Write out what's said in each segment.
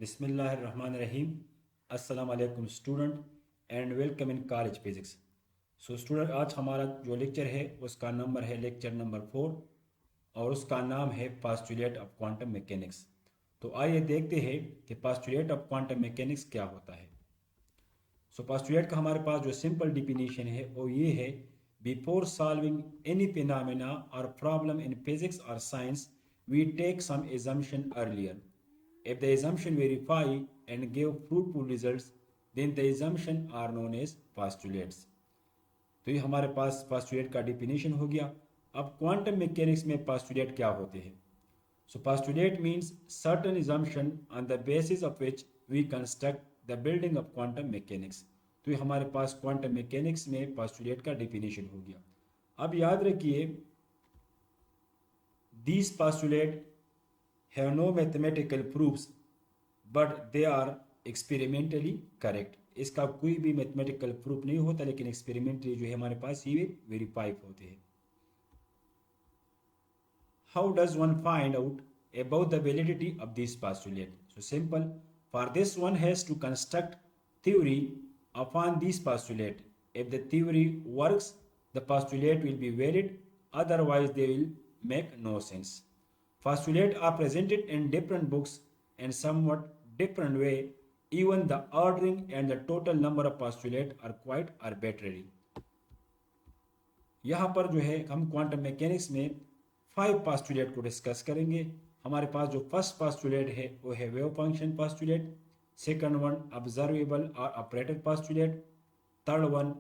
बिस्मिल्लाहिर्रहमानिर्रहीम। अस्सलाम वालेकुम student and welcome in college physics. So student, आज हमारा जो लेक्चर है उसका नंबर है लेक्चर नंबर 4 और उसका नाम है पास्टुलेट ऑफ क्वांटम मैकेनिक्स। तो आइए देखते हैं कि पास्टुलेट ऑफ क्वांटम मैकेनिक्स क्या होता है। सो पास्टुलेट का हमारे पास जो सिंपल डिफिनीशन है वो ये है: बिफोर सॉल्विंग एनी फिनोमेना और प्रॉब्लम इन फिजिक्स और science we take some assumption earlier. If the assumption verify and give fruitful results, then the assumption are known as postulates. तो ये हमारे पास postulate का definition हो गया। अब quantum mechanics में postulate क्या होते हैं? So postulate means certain assumption on the basis of which we construct the building of quantum mechanics. तो ये हमारे पास quantum mechanics में postulate का definition हो गया। अब याद रखिए, these postulate have no mathematical proofs but they are experimentally correct. इसका कोई भी मैथमेटिकल प्रूफ नहीं होता, लेकिन एक्सपेरिमेंटली जो है हमारे पास ये वेरीफाई होते हैं। How does one find out about the validity of this postulate? So simple, for this one has to construct theory upon this postulate. If the theory works, the postulate will be valid, otherwise they will make no sense. Postulates are presented in different books and somewhat different way. Even the ordering and the total number of postulates are quite arbitrary. यहाँ पर जो है हम quantum mechanics में 5 postulate को discuss करेंगे। हमारे पास जो फर्स्ट पास्टुलेट है वो है wave function postulate, second one observable और operator postulate, third one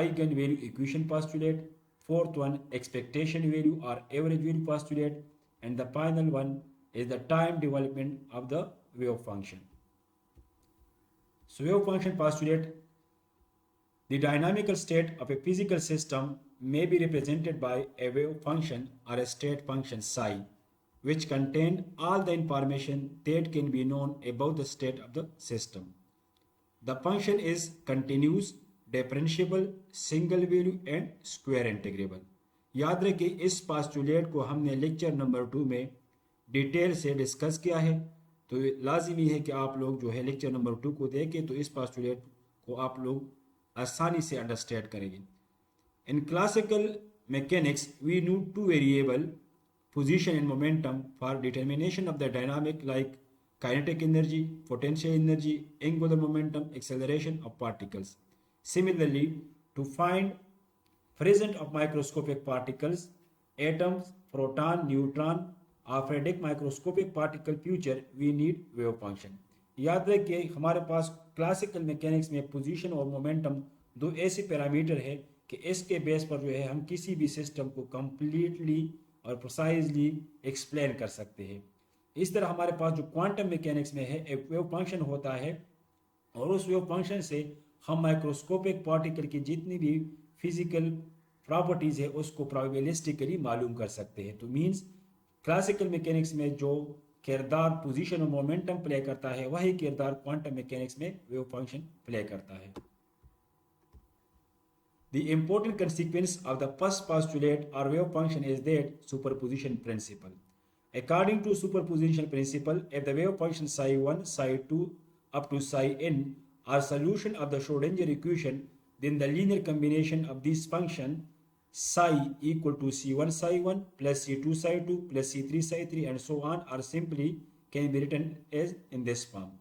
eigen value equation postulate, fourth one expectation value or average value postulate, and the final one is the time development of the wave function. So wave function postulate: the dynamical state of a physical system may be represented by a wave function or a state function psi, which contain all the information that can be known about the state of the system. The function is continuous, differentiable, single value and square integrable. याद रखिए, इस postulate को हमने lecture number 2 में detail से discuss किया है, तो लाजिमी है कि आप लोग जो है लेक्चर नंबर 2 को देखें, तो इस पास्टुलेट को आप लोग आसानी से अंडरस्टैंड करेंगे। In classical mechanics we need 2 variable, position and momentum, for determination of the dynamic like kinetic energy, potential energy, angular momentum, acceleration of particles. Similarly, to find presence of microscopic particles, atoms, proton, neutron, or Faraday microscopic particle future, we need wave function. याद रखिए, हमारे पास classical mechanics में position और momentum दो ऐसे parameter है कि इसके बेस पर जो है हम किसी भी सिस्टम को कंप्लीटली और प्रिसाइजली एक्सप्लेन कर सकते हैं। इस तरह हमारे पास जो क्वांटम मैकेनिक्स में है एक वेव फंक्शन होता है, और उस वेव फंक्शन से हम माइक्रोस्कोपिक पार्टिकल की जितनी भी फिजिकल प्रॉपर्टीज़ है उसको प्रोबेबिलिस्टिकली मालूम कर सकते हैं। तो मींस क्लासिकल मैकेनिक्स में जो किरदार पोजीशन और मोमेंटम प्ले करता है, वही किरदार क्वांटम मैकेनिक्स में वेव फंक्शन प्ले करता है। The important consequence of the first postulate और wave function is that superposition principle. According to superposition principle, if the wave function psi1, psi2 up to psi n are solution of the Schrodinger equation, then the linear combination of this function psi equal to c1 psi1 plus c2 psi2 plus c3 psi3 and so on are simply can be written as in this form,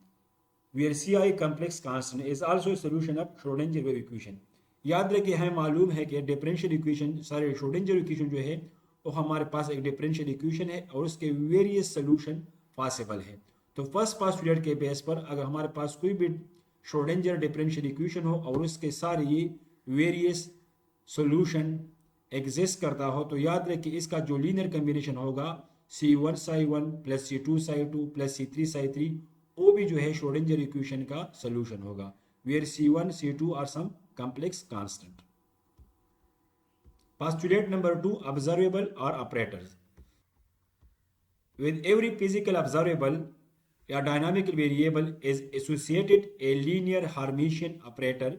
where ci complex constant is also a solution of Schrodinger wave equation. याद रखिए, हमें मालूम है कि differential equation, सारे Schrodinger equation जो है वो हमारे पास एक डिफरेंशियल इक्वेशन है और उसके वेरियस सोल्यूशन पॉसिबल है। तो फर्स्ट पास्टुलेट के बेस पर अगर हमारे पास कोई भी श्रोडिंगर डिफरेंशियल इक्वेशन हो और उसके सारे ये वेरियस सोल्यूशन एग्जिस्ट करता हो, तो याद रखिए इसका जो लीनियर कम्बिनेशन होगा c1 psi1 plus c2 psi2 plus c3 psi3, वो भी जो है श्रोडिंगर इक्वेशन का सोल्यूशन होगा, where c1 c2 are some complex constant. Postulate number 2, observable or operators. With every physical observable, a dynamical variable is associated a linear Hermitian operator.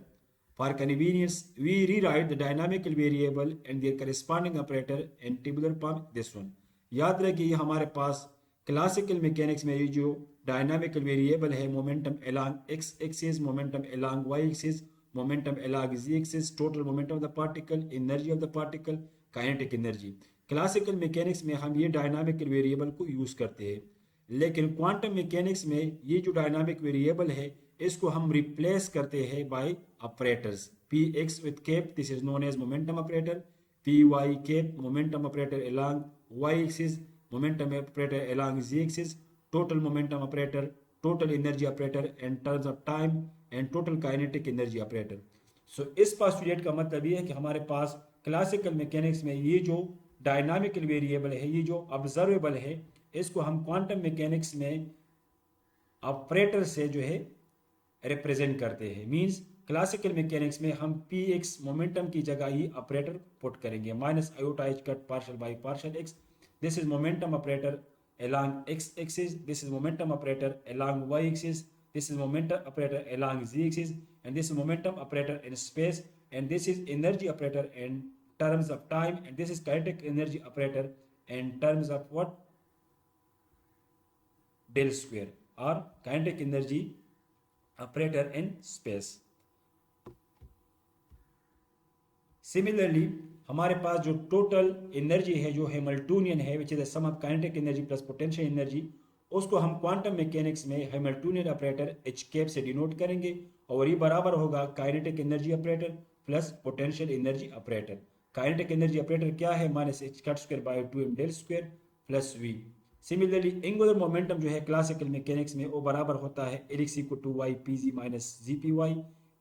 For convenience, we rewrite the dynamical variable and their corresponding operator in tabular form, this one. याद रखिए हमारे पास classical mechanics में ये जो dynamical variable है momentum along x axis, momentum along y axis, momentum along z axis, total momentum of the particle, energy of the particle, kinetic energy. Classical mechanics में हम ये डायनामिकल वेरिएबल को use करते हैं, लेकिन क्वांटम मैकेनिक्स में ये जो डायनामिक वेरिएबल है इसको हम रिप्लेस करते हैं by operators. P x with cap, this is known as momentum operator. P y cap, momentum operator along y axis, momentum operator along z-axis, total momentum operator, total energy operator in terms of time and total kinetic energy operator। सो इस postulate का मतलब ये है कि हमारे पास classical mechanics में ये जो डायनामिकल वेरिएबल है, ये जो ऑब्जर्वेबल है, इसको हम क्वांटम मैकेनिक्स में ऑपरेटर से जो है रिप्रेजेंट करते हैं। मींस क्लासिकल मैकेनिक्स में हम पी एक्स मोमेंटम की जगह ही ऑपरेटर पुट करेंगे, minus iota h cut partial by partial x. This is momentum operator along x-axis. This is momentum operator along y-axis. This is momentum operator along z-axis, and this is momentum operator in space. And this is energy operator in terms of time. And this is kinetic energy operator in terms of what? Del square, or kinetic energy operator in space. Similarly, हमारे पास जो total energy है जो Hamiltonian है, which is the sum of kinetic energy plus potential energy, उसको हम quantum mechanics में Hamiltonian operator h cap से डिनोट करेंगे, और ये बराबर होगा kinetic energy operator plus potential energy operator. Kinetic energy operator क्या है? Minus h cut square by 2m del square plus v. Similarly angular momentum जो है क्लासिकल मैकेनिक्स में वो बराबर होता है l x equal to y P G minus z p y,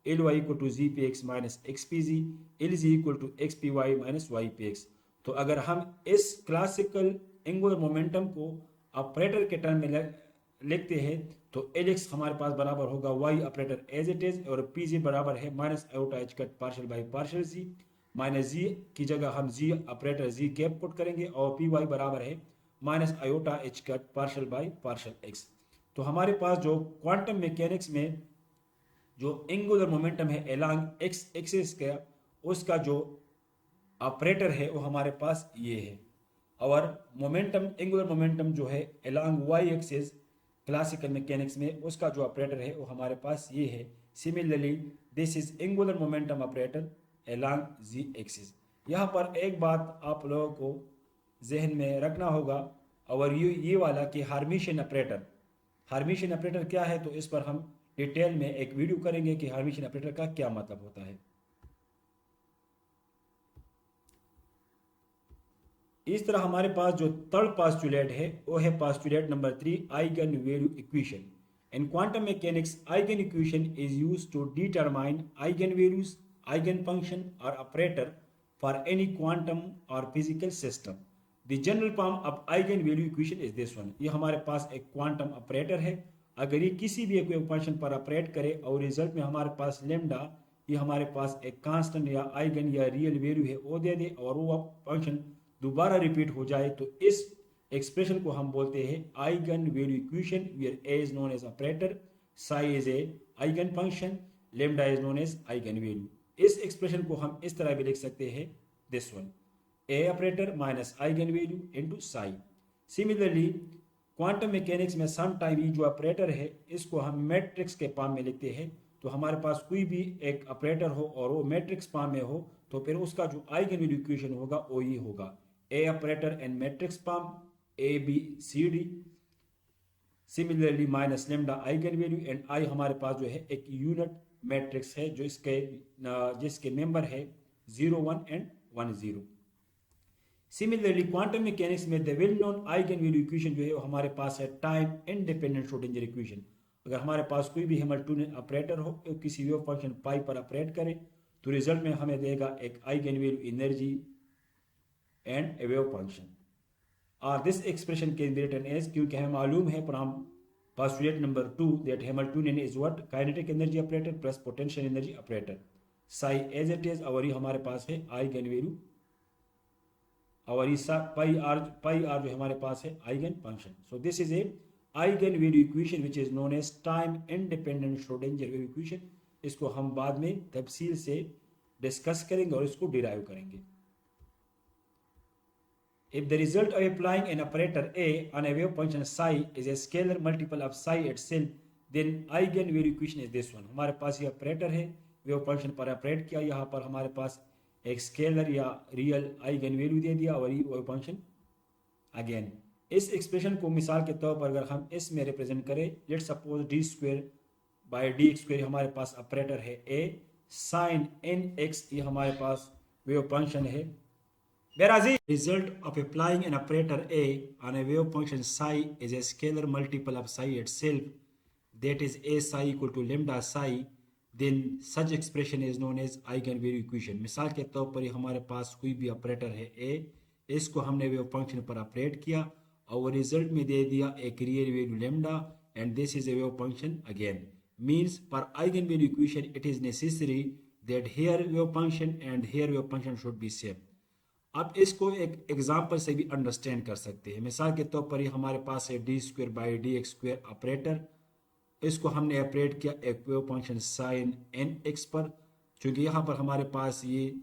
l y equal to z p x minus x p z, l z equal to x p y minus y p x. तो अगर हम इस classical angular momentum को operator के term में लिखते हैं तो एल एक्स हमारे पास बराबर होगा y operator as it is, और पी जी बराबर है minus iota h cut partial by partial z, minus z की जगह हम z operator z cap put करेंगे, और पी वाई बराबर है minus iota h cut partial by partial x. तो हमारे पास जो क्वांटम मैकेनिक्स में जो एंगुलर मोमेंटम है एलॉन्ग एक्स एक्सिस का, उसका जो ऑपरेटर है वो हमारे पास ये है, और मोमेंटम एंगुलर मोमेंटम जो है along y axis classical mechanics में उसका जो ऑपरेटर है वो हमारे पास ये है। Similarly this is angular momentum operator along z axis. यहाँ पर एक बात आप लोगों को जहन में रखना होगा, और ये वाला कि हार्मिशियन ऑपरेटर, हार्मिशियन ऑपरेटर क्या है, तो इस पर हम डिटेल में एक वीडियो करेंगे कि हार्मिशियन ऑपरेटर का क्या मतलब होता है। इस तरह हमारे पास जो थर्ड पास्टुलेट है वो है postulate number 3, eigen value equation. In quantum mechanics eigen equation is used to determine eigen values, eigen function और ऑपरेटर फॉर एनी क्वांटम और physical system. The general form of eigen value equation is this one. ये हमारे पास एक quantum operator है, अगर ये किसी भी एक फंक्शन पर ऑपरेट करे और रिजल्ट में हमारे पास लेमडा, ये हमारे पास एक कांस्टेंट या आइगन या रियल वैल्यू है वो दे दे, और वो फंक्शन दोबारा रिपीट हो जाए, तो इस एक्सप्रेशन को हम बोलते हैं eigen value equation, where A is known as operator, psi is a eigen function, lambda is known as eigen value. इस एक्सप्रेशन को हम इस तरह भी लिख सकते हैं, this one, A operator minus eigen value into psi. Similarly quantum mechanics में सम टाइम ये जो ऑपरेटर है इसको हम मैट्रिक्स के फॉर्म में लिखते हैं। तो हमारे पास कोई भी एक ऑपरेटर हो और वो मैट्रिक्स फॉर्म में हो, तो फिर उसका जो आइगन वैल्यू इक्वेशन होगा वो ये होगा, a operator and matrix form a b c d, similarly minus lambda eigenvalue, and I हमारे पास जो है एक यूनिट मैट्रिक्स है जो जिसके मेंबर है 0 1 एंड 1 0। सिमिलरली क्वांटम मैकेनिक्स में the well known eigen value equation जो है वो हमारे पास है टाइम इंडिपेंडेंट श्रोडिंगर इक्वेशन। अगर हमारे पास कोई भी हैमिल्टोनियन ऑपरेटर हो तो किसी वेव फंक्शन पाई पर ऑपरेट करे तो रिजल्ट में हमें देगा एक eigenvalue energy and a wave function, और this expression can be written as, क्योंकि हमें मालूम है from postulate number 2 that Hamiltonian is what, kinetic energy operator plus potential energy operator, psi as it is, और ये हमारे पास है आइगन वैल्यू, और इस पाई आर जो हमारे पास है eigen function. So this is a eigen value equation which is known as time independent Schrodinger wave equation. इसको हम बाद में तफसील से डिस्कस करेंगे और इसको डिराइव करेंगे। If the result of applying an operator A on a wave function psi is a scalar multiple of psi itself, then eigenvalue equation is this one. हमारे पास ये ऑपरेटर है, वेव फंक्शन पर operate किया, यहाँ पर हमारे पास एक स्केलर या रियल आइगन वैल्यू दे दिया और ये वेव फंक्शन अगेन इस एक्सप्रेशन को मिसाल के तौर पर अगर हम इस में रिप्रेजेंट करें, let suppose D square by d x square हमारे पास ऑपरेटर है ए, साइन एन एक्स ये हमारे पास वेव फंक्शन है. Whereas the result of applying an operator A on a wave function psi is a scalar multiple of psi itself, that is A psi equal to lambda psi, then such expression is known as eigenvalue equation. मिसाल के तौर पर हमारे पास कोई भी operator है A, इसको हमने वेव फंक्शन पर ऑपरेट किया और रिजल्ट में दे दिया एक real value lambda and this is a wave function again. Means for eigenvalue equation it is necessary that here wave function and here wave function should be same. अब इसको एक example से भी अंडरस्टैंड कर सकते हैं. मिसाल के तौर पर ये हमारे पास है d square by d x square operator, इसको हमने ऑपरेट किया एक wave function sine n x पर. चूँकि यहाँ पर हमारे पास ये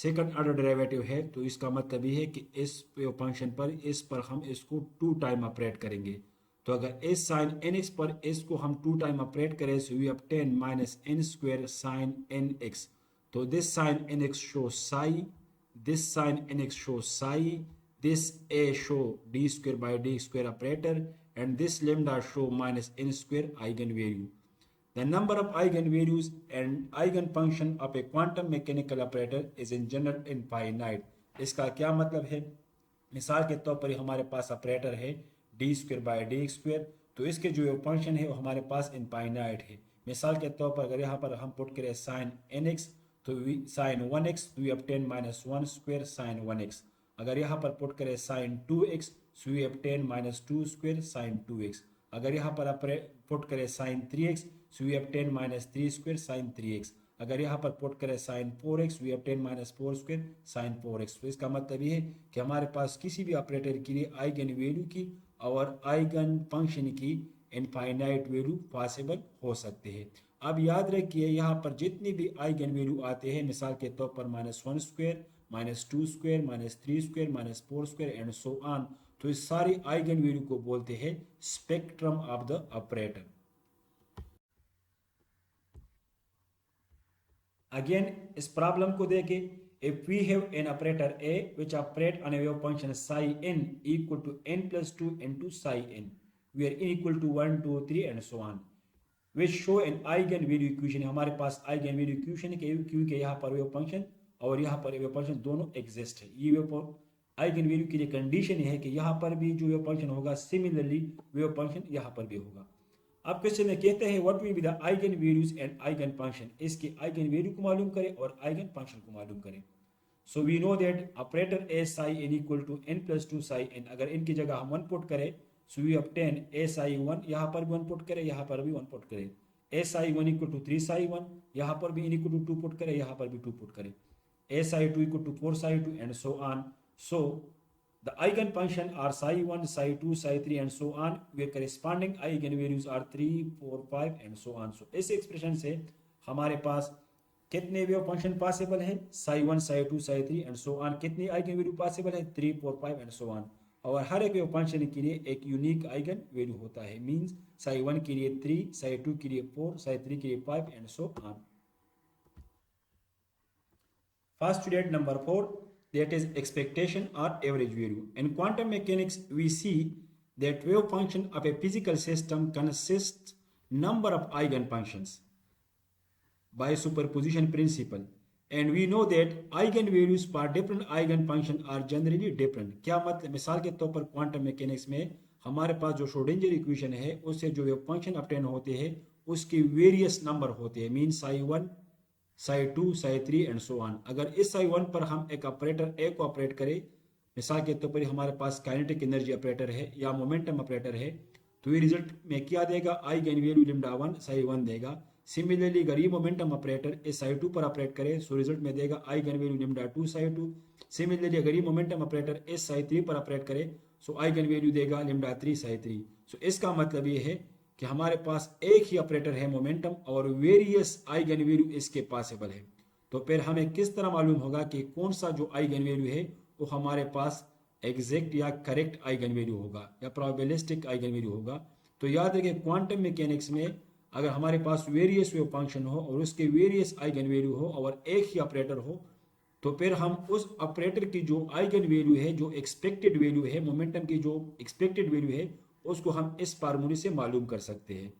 सेकंड ऑर्डर डेरिवेटिव है तो इसका मतलब ये है कि इस वेव फंक्शन पर हम इसको 2 टाइम ऑपरेट करेंगे. तो अगर इस साइन एन एक्स पर इसको हम 2 टाइम ऑपरेट करें so we obtain minus n square sine n x. तो this sine n x show psi, this sin nx shows psi, this a show d square by d square operator, and this lambda show minus n square eigenvalue. The number of eigenvalues and eigenfunction of a quantum mechanical operator is in general infinite. इसका क्या मतलब है? मिसाल के तौर पर हमारे पास operator है d square by D square, तो इसके जो फंक्शन है वो हमारे पास इनफाइनाइट है. मिसाल के तौर पर अगर यहाँ पर हम पुट करें साइन nx तो sine 1x we obtain minus 1 square sine 1x. अगर यहाँ पर पुट करें sine 2x so we obtain minus 2 square sine 2x. अगर यहाँ पर पुट करें sine 3x so we obtain minus 3 square sine 3x. अगर यहाँ पर पुट करें sine 4x we obtain minus 4 square sine 4x. तो इसका मतलब ये है कि हमारे पास किसी भी ऑपरेटर के लिए आइगन वैल्यू की और आइगन फंक्शन की इनफाइनाइट वैल्यू पॉसिबल हो सकते हैं. अब याद रखिए यहाँ पर जितनी भी आइगन वैल्यू आते हैं, मिसाल के तौर पर minus 1 square, minus 2 square, minus 3 square, minus 4 square and so on, तो इस सारी आइगन वैल्यू को बोलते हैं spectrum of the operator. Again इस प्रॉब्लम को देखें. If we have an operator A which operate on a wave function psi n equal to n plus 2 into psi n, where n equal to 1 2 3 and so on, which show an eigenvalue equation. हमारे पास eigenvalue equation है क्योंकि यहाँ पर wave function और यहाँ पर wave function दोनों exist है. ये वेव eigenvalue के लिए कंडीशन है कि यहाँ पर भी जो वेव फंक्शन होगा सिमिलरली वेव फंक्शन यहाँ पर भी होगा. अब क्वेश्चन में कहते हैं what will be the eigenvalues and eigen function. इसके eigenvalue को मालूम करें और आइगन फंक्शन को मालूम करें. So we know that operator A psi n equal to n plus 2 psi n. अगर इनकी जगह हम 1 पुट करें so we obtain a Sai 1, यहाँ पर भी 1 पुट करें, यहाँ पर भी 1 पुट करें. A Sai 1 equal to 3 Sai 1, यहाँ पर भी n इक्वल टू 2 पुट करें, यहाँ पर भी 2 पुट करें. A psi 2 equal to 4 psi 2 and so on. So the eigenfunction are psi 1 psi 2 psi 3 and so on, where corresponding eigenvalues are 3 4 5 and so on. So इस expression से हमारे पास कितने wave function possible है? Sai 1 psi 2 psi 3 and so on. कितनी eigen value possible है? 3 4 5 and so on. और हर एक wave function के लिए एक यूनिक आइगन वैल्यू होता है. मींस साई 1 के लिए 3, साई 2 के लिए 4, साई 3 के लिए 5 and so on. First student number 4, that is expectation or average value. In quantum mechanics we see that wave function of a physical system consists number of eigenfunctions by superposition principle, and we know that eigenvalues for different eigenfunction are generally different. क्या मतलब? मिसाल के तौर पर quantum mechanics में हमारे पास जो श्रोडिंगर इक्वेशन है उससे जो वेव फंक्शन ऑब्टेन होते हैं उसके वेरियस नंबर होते हैं. Mean Sai 1 psi 2 psi 3 and so on. अगर इस साई 1 पर हम एक ऑपरेटर ए को ऑपरेट करें, मिसाल के तौर पर हमारे पास काइनेटिक एनर्जी ऑपरेटर है या मोमेंटम ऑपरेटर है, तो ये रिजल्ट में क्या देगा? आइगन वैल्यू लैम्डा 1 साई 1 देगा. सिमिलरली अगर ये मोमेंटम ऑपरेटर इस साई 2 पर ऑपरेट करे सो रिजल्ट में देगा eigen value lambda 2 Sai 2. Similarly अगर ये मोमेंटम ऑपरेटर इस साई 3 पर ऑपरेट करे सो आइगन वैल्यू देगा लैम्डा 3 साई 3. सो इसका मतलब ये है कि हमारे पास एक ही ऑपरेटर है मोमेंटम और वेरियस आइगन वैल्यू इसके पॉसिबल है. तो फिर हमें किस तरह मालूम होगा कि कौन सा जो आइगन वैल्यू है वो हमारे पास एग्जैक्ट या करेक्ट आइगन वैल्यू होगा या प्रोबेबिलिस्टिक आइगन वैल्यू होगा। तो याद रखिए क्वांटम मैकेनिक्स में अगर हमारे पास वेरियस वेव फंक्शन हो और उसके वेरियस आइगन वैल्यू हो और एक ही ऑपरेटर हो, तो फिर हम उस ऑपरेटर की जो आइगन वैल्यू है, जो एक्सपेक्टेड वैल्यू है, मोमेंटम की जो एक्सपेक्टेड वैल्यू है, उसको हम इस फार्मूले से मालूम कर सकते हैं।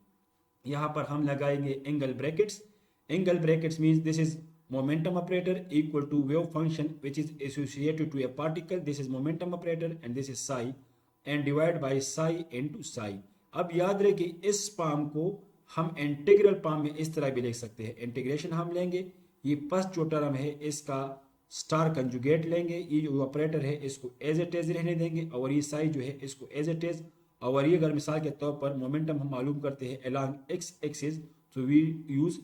यहाँ पर हम लगाएंगे angle brackets. Angle brackets means this is momentum operator equal to wave function which is associated to a particle, this is momentum operator and this is psi and divide by psi into psi। अब याद रहे कि इस form को हम integral form में इस तरह भी लिख सकते हैं। इंटीग्रेशन हम लेंगे, ये फर्स्ट जो टर्म है इसका स्टार कंजुगेट लेंगे, ये जो ऑपरेटर है इसको एज इट इज रहने देंगे और ये साई जो है इसको एज इट इज। और ये अगर मिसाल के तौर पर मोमेंटम हम मालूम करते हैं अलॉन्ग एक्स एक्सिस तो वी यूज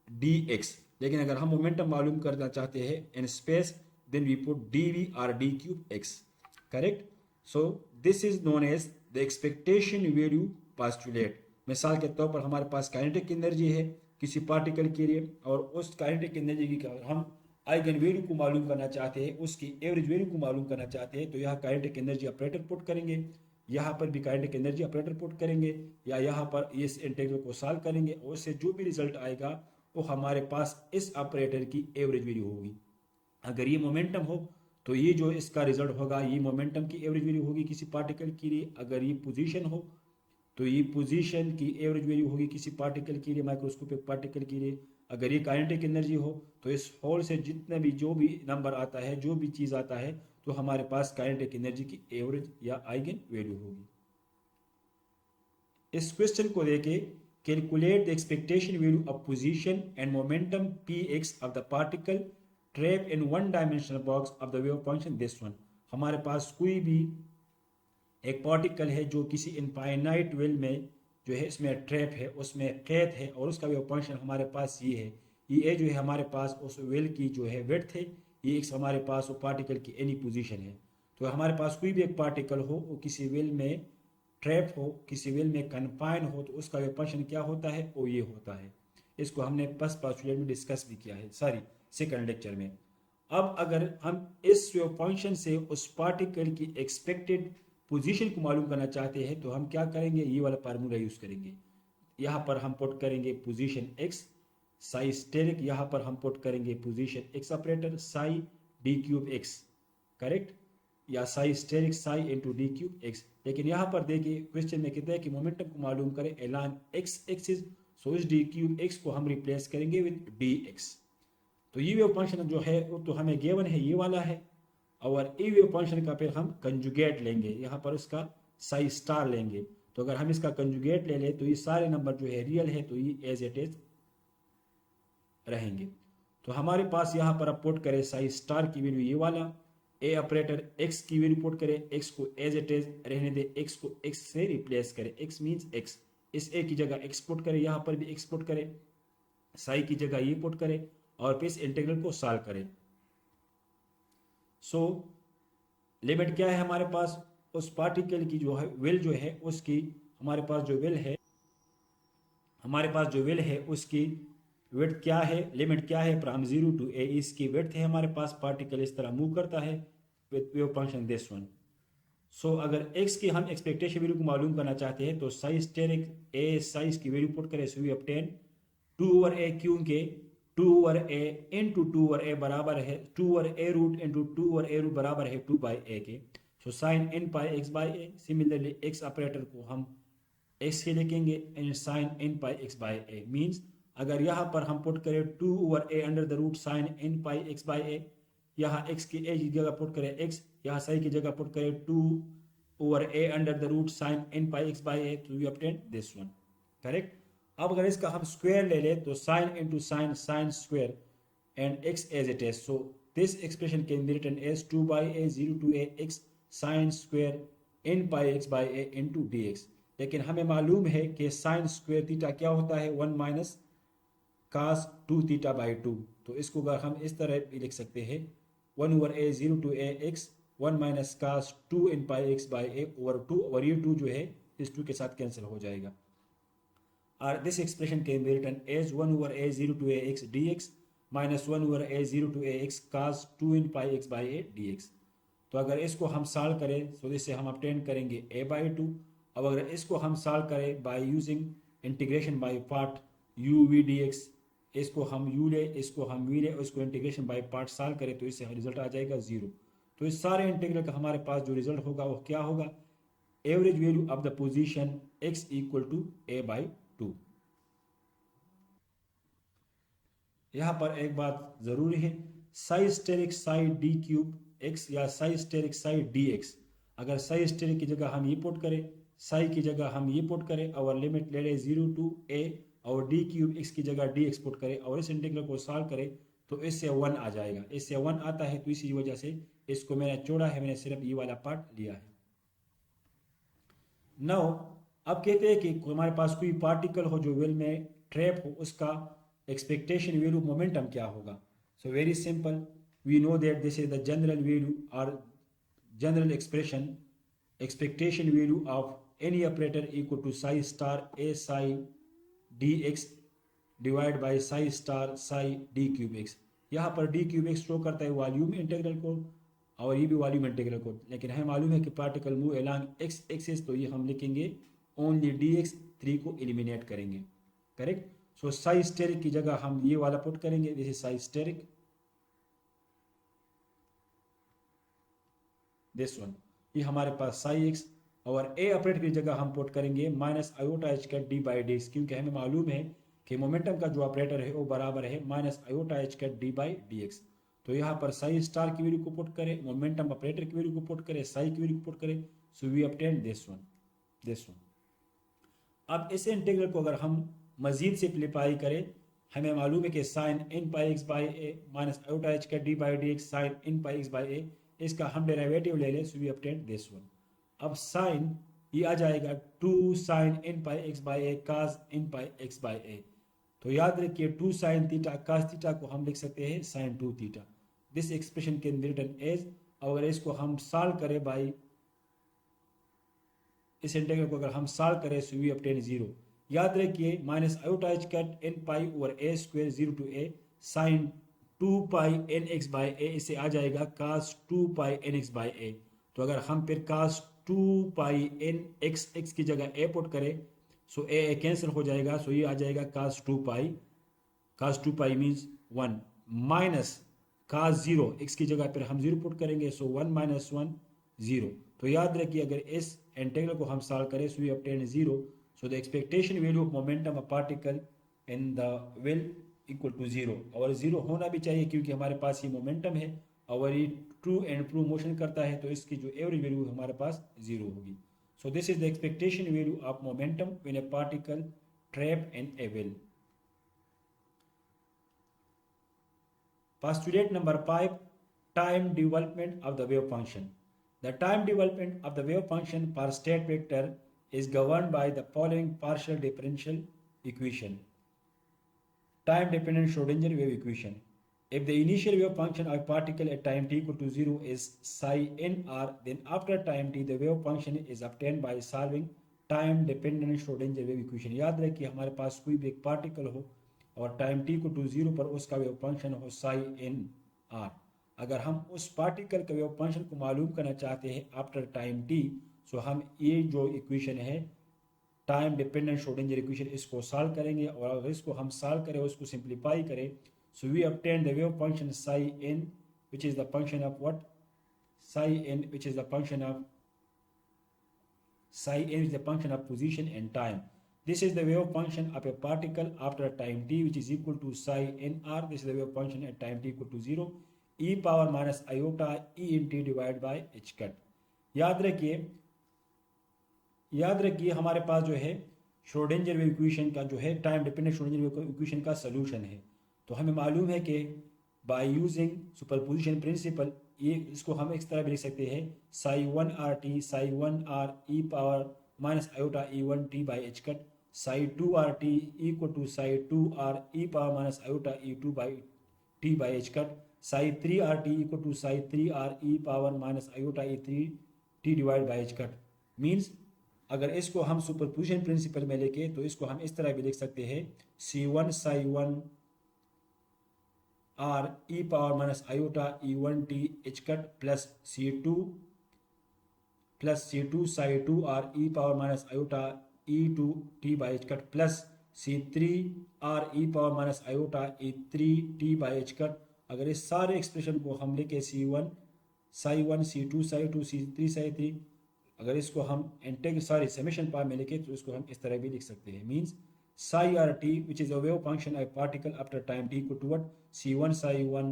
डी एक्स, लेकिन अगर हम मोमेंटम मालूम करना चाहते हैं in space then we put d v r d cube x. Correct. So this is known as the expectation value postulate. मिसाल के तौर पर हमारे पास काइनेटिक एनर्जी है किसी पार्टिकल के लिए और उस काइनेटिक एनर्जी की हम आइगन वैल्यू को मालूम करना चाहते हैं, उसकी एवरेज वैल्यू को मालूम करना चाहते हैं, तो यहाँ काइनेटिक एनर्जी ऑपरेटर पुट करेंगे, यहाँ पर भी काइनेटिक एनर्जी ऑपरेटर पुट करेंगे या यहाँ पर इस इंटीग्रल को सॉल्व करेंगे और उससे जो भी रिजल्ट आएगा वो हमारे पास इस ऑपरेटर की एवरेज वैल्यू होगी। अगर ये मोमेंटम हो तो ये जो इसका रिजल्ट होगा ये मोमेंटम की एवरेज वैल्यू होगी किसी पार्टिकल के लिए। अगर ये पोजीशन हो तो ये पोजीशन की एवरेज वैल्यू होगी किसी पार्टिकल के लिए, माइक्रोस्कोपिक पार्टिकल के लिए। अगर ये काइनेटिक एनर्जी हो तो इस होल से जितना भी जो भी नंबर आता है, जो भी चीज़ आता है, तो हमारे पास काइनेटिक एनर्जी की एवरेज या आइगन वैल्यू होगी। इस क्वेश्चन को देके calculate the expectation value of position and momentum px of the particle trapped in one dimensional box of the wave function this one। हमारे पास कोई भी एक पार्टिकल है जो किसी इनफाइनाइट वेल में जो है इसमें ट्रैप है, उसमें कैद है और उसका वेव फंक्शन हमारे पास ये है। ये जो है हमारे पास उस वेल की जो है विड्थ है, ये एक हमारे पास वो पार्टिकल की एनी पोजीशन है। तो हमारे पास कोई भी एक पार्टिकल हो वो किसी वेल में ट्रैप हो, किसी वेल में कन्फाइन हो, तो उसका वेव फंक्शन क्या होता है, वो ये होता है। इसको हमने फर्स्ट पोस्टुलेट में डिस्कस भी किया है, सॉरी सेकंड लेक्चर में। अब अगर हम इस वेव फंक्शन से उस पार्टिकल की एक्सपेक्टेड पोजीशन को मालूम करना चाहते हैं तो हम क्या करेंगे, ये वाला फार्मूला यूज करेंगे। यहाँ पर हम पुट करेंगे पोजीशन एक्स साई स्टेरिक, यहाँ पर हम पुट करेंगे position x operator psi d cube x, correct, या psi asterisk psi into d cube x. लेकिन यहाँ पर देखिए क्वेश्चन में कहता है कि मोमेंटम को मालूम करें अलॉन्ग एक्स एक्सिस, सो इस डी क्यूब एक्स को हम रिप्लेस करेंगे विद डी एक्स। तो ये वेव फंक्शन जो है वो तो हमें गिवन है, ये वाला है, और ये वेव फंक्शन का फिर हम कंजुगेट लेंगे, यहाँ पर उसका साई स्टार लेंगे। तो अगर हम इसका कंजुगेट ले लें तो ये सारे नंबर जो है रियल है, तो ये एज इट इज रहेंगे। तो हमारे पास यहाँ पर अब पुट करें साई स्टार की वैल्यू ये वाला, ए ऑपरेटर एक्स की वैल्यू पुट करें, एक्स को एज इट इज रहने दे, एक्स को एक्स से रिप्लेस करें, एक्स मींस एक्स, इस ए की जगह एक्स पुट करें, यहाँ पर भी एक्स पुट करें, साई की जगह ये पुट करें और फिर इस इंटीग्रल को सॉल्व करें। सो लिमिट क्या है हमारे पास, उस पार्टिकल की जो है वेल जो है उसकी, हमारे पास जो वेल है, हमारे पास जो वेल है उसकी विड्थ क्या है, लिमिट क्या है, फ्रॉम 0 टू a इसकी विड्थ है हमारे पास। पार्टिकल इस तरह मूव करता है with wave function this one. So अगर x की हम एक्सपेक्टेशन वैल्यू को मालूम करना चाहते हैं तो साई स्टेरिक a साइज की वैल्यू पुट करें, so we obtain 2 over a, क्योंकि 2 over a into 2 over a बराबर है 2 over a root into 2 over a root बराबर है 2 बाई a के। So sine n pi x by a, similarly x operator को हम x के लिखेंगे and sine n pi x by a means अगर यहाँ पर हम पुट करें 2 over a under the root sine n pi x by a, यहाँ x की a की जगह पुट करें x, यहाँ साई की जगह पुट करें 2 over a under the root sine n pi x by a, तो we obtain this one, correct. अब अगर इसका हम स्क्वायर ले लें तो sine into sine, sine square and x as it is, so this expression can be written as 2 by a 0 to a x sine square n pi x by a into dx। लेकिन हमें मालूम है कि sine square theta क्या होता है, 1 minus cos 2 theta by 2। तो इसको अगर हम इस तरह भी लिख सकते हैं 1 over a 0 to a x 1 minus cos 2 n pi x by a over 2, और ये 2 जो है इस 2 के साथ कैंसिल हो जाएगा। और this expression can be written as 1 over a 0 to a x dx minus 1 over a 0 to a x cos 2 n pi x by a dx। तो अगर इसको हम सॉल्व करें तो इससे हम ऑब्टेन करेंगे a/2। अब अगर इसको हम सॉल्व करें by using integration by part u v dx, इसको हम u ले, इसको हम v ले, इसको इंटीग्रेशन बाय पार्ट सॉल्व करें तो इससे रिजल्ट आ जाएगा 0। तो इस सारे इंटीग्रल का हमारे पास जो रिजल्ट होगा वो क्या होगा, average value of the position x equal to a/2। यहाँ पर एक बात जरूरी है, psi asterisk psi d cube x या psi asterisk psi d x, अगर साई स्टेरिक की जगह हम ये पुट करें, साई की जगह हम ये पुट करें और लिमिट ले लें 0 टू a, और डी क्यूब एक्स की जगह डी एक्स पुट करें और इस इंटीग्रल को सॉल्व करें तो इससे 1 आ जाएगा। इससे 1 आता है तो इसी वजह से इसको मैंने छोड़ा है, मैंने सिर्फ ये वाला पार्ट लिया है। नाउ अब कहते हैं कि हमारे पास कोई पार्टिकल हो जो वेल में ट्रैप हो, उसका एक्सपेक्टेशन वैल्यू मोमेंटम क्या होगा। So very simple, we know that this is the general value और general expression, expectation value of any operator equal to psi star a psi dx divide by psi star psi d cube x। यहाँ पर d cube x show करता है volume integral को और ये भी volume integral को, लेकिन हमें मालूम है कि particle move along x axis, तो ये हम लिखेंगे ओनली dx, 3 को एलिमिनेट करेंगे, करेक्ट। सो psi स्टेरिक की जगह हम ये वाला पुट करेंगे, this is psi asterisk, this one, ये हमारे पास साई एक्स, और ए ऑपरेटर की जगह हम पुट करेंगे minus iota h cut d by d x, क्योंकि हमें मालूम है कि मोमेंटम का जो ऑपरेटर है वो बराबर है minus iota h cut d by d x. तो यहाँ पर साई स्टार की वैल्यू को पुट करें, मोमेंटम ऑपरेटर की वैल्यू को पुट करें, साई की वैल्यू को पुट करें, so we obtain this one, this one. अब इस इंटीग्रल को अगर हम मजीद सिंप्लीफाई करें, हमें मालूम है कि sine n pi x by a minus iota h cut d by d x sine n pi x by a, इसका हम डेरिवेटिव ले लें, so we obtain this one. अब साइन ये आ जाएगा 2 sine n pi x by a cos n pi x by a, तो याद रखिए 2 साइन थीटा काज थीटा को हम लिख सकते हैं sine 2 theta. This expression can be written as, अगर इसको हम सॉल्व करें बाई, इस इंटीग्रल को अगर हम सॉल्व करें सो वी ऑब्टेन 0। याद रखिए minus iota h cut n pi over a square 0 to a sine 2 pi n x by a, इसे आ जाएगा cos 2 pi n x by a. तो अगर हम फिर cos 2 pi n x x की जगह ए पुट करें सो ए कैंसिल हो जाएगा, सो ये आ जाएगा cos 2 pi, cos 2 pi means 1 minus cos 0 x की जगह फिर हम 0 पुट करेंगे, सो 1 माइनस 1 0। तो याद रखिए अगर इस इंटीग्रल को हम सॉल्व करें so we obtain 0, so the expectation value of momentum of particle in the well equal to 0, और 0 होना भी चाहिए क्योंकि हमारे पास ये मोमेंटम है और ये ट्रू एंड प्रू मोशन करता है, तो इसकी जो एवरेज वैल्यू हमारे पास 0 होगी। सो this is the expectation value of momentum when A particle trap in A well. Postulate number 5, time development of the wave function. The time development of the wave function per state vector is governed by the following partial differential equation. Time dependent Schrodinger wave equation. If the initial wave function of a particle at time t equal to 0 is psi nr, then after time t the wave function is obtained by solving time dependent Schrodinger wave equation. याद रखिए हमारे पास कोई भी एक particle हो और time t को 0 पर उसका वेव फंक्शन हो साई एन आर, अगर हम उस पार्टिकल के वेव फंक्शन को मालूम करना चाहते हैं आफ्टर टाइम t, सो हम ये जो इक्वेशन है टाइम डिपेंडेंट श्रोडिंगर इक्वेशन इसको सॉल्व करेंगे, और अगर इसको हम सॉल्व करें उसको सिंप्लीफाई करें, so we obtain the wave function psi n which is the function of what, psi n which is the function of, psi n is the function of position and time. This is the wave function of a particle after time t which is equal to psi nr. This is the wave function at time t equal to 0 e power minus iota e in t divided by h cut. याद रखिए हमारे पास जो है Schrodinger wave equation का जो है time dependent Schrodinger wave equation का सलूशन है, तो हमें मालूम है कि बाय यूजिंग सुपरपोजिशन प्रिंसिपल ये इसको हम इस तरह भी लिख सकते हैं psi 1 r t psi 1 r e power minus iota e 1 t by h cut, psi 2 r t equal to psi 2 r e power minus iota e 2 by t by h cut, psi 3 r t equal to psi 3 r e power minus iota e 3 t divide by h cut. Means अगर इसको हम superposition principle में लेके तो इसको हम इस तरह भी लिख सकते हैं C1 Sai 1 are e power minus iota e1t h cut plus c2 psi 2 are e power minus iota e2 t by h cut plus c3 are e power minus iota e3 t by h cut। अगर इस सारे expression को हम लिखे c1 psi 1 c2 psi 2 c3 psi 3, अगर इसको हम इंटेग्र sorry summation part में लिखे तो इसको हम इस तरह भी लिख सकते हैं। Means psi r t which is a wave function of particle after time t equal to what c1 psi 1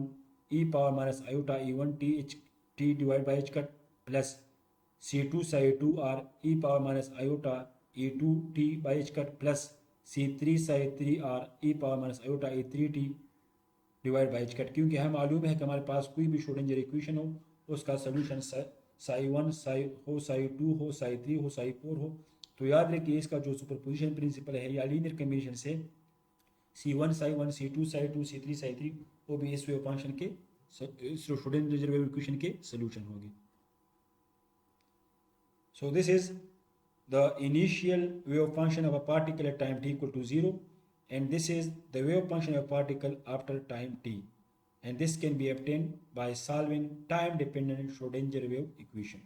e power minus iota e1 t h t divided by h cut plus c2 psi 2 r e power minus iota e2 t by h cut plus c3 psi 3 r e power minus iota e3 t divide by h cut. क्योंकि हमें मालूम है कि हमारे पास कोई भी Schrodinger equation हो उसका सोल्यूशन साई 1 साई हो साई 2 हो साई 3 हो साई 4 हो। तो याद रखिए इसका जो सुपरपोजिशन प्रिंसिपल है या लीनियर कॉम्बिनेशन से C1 Sai 1 C2 Sai 2 C3 Sai 3 वो भी इस वेव फंक्शन के श्रोडिंगर वेव इक्वेशन के सोल्यूशन होगी। So this is the initial wave function of a particle at time t equal to 0, and this is the wave function of a particle after time t, and this can be obtained by solving time dependent Schrodinger wave equation.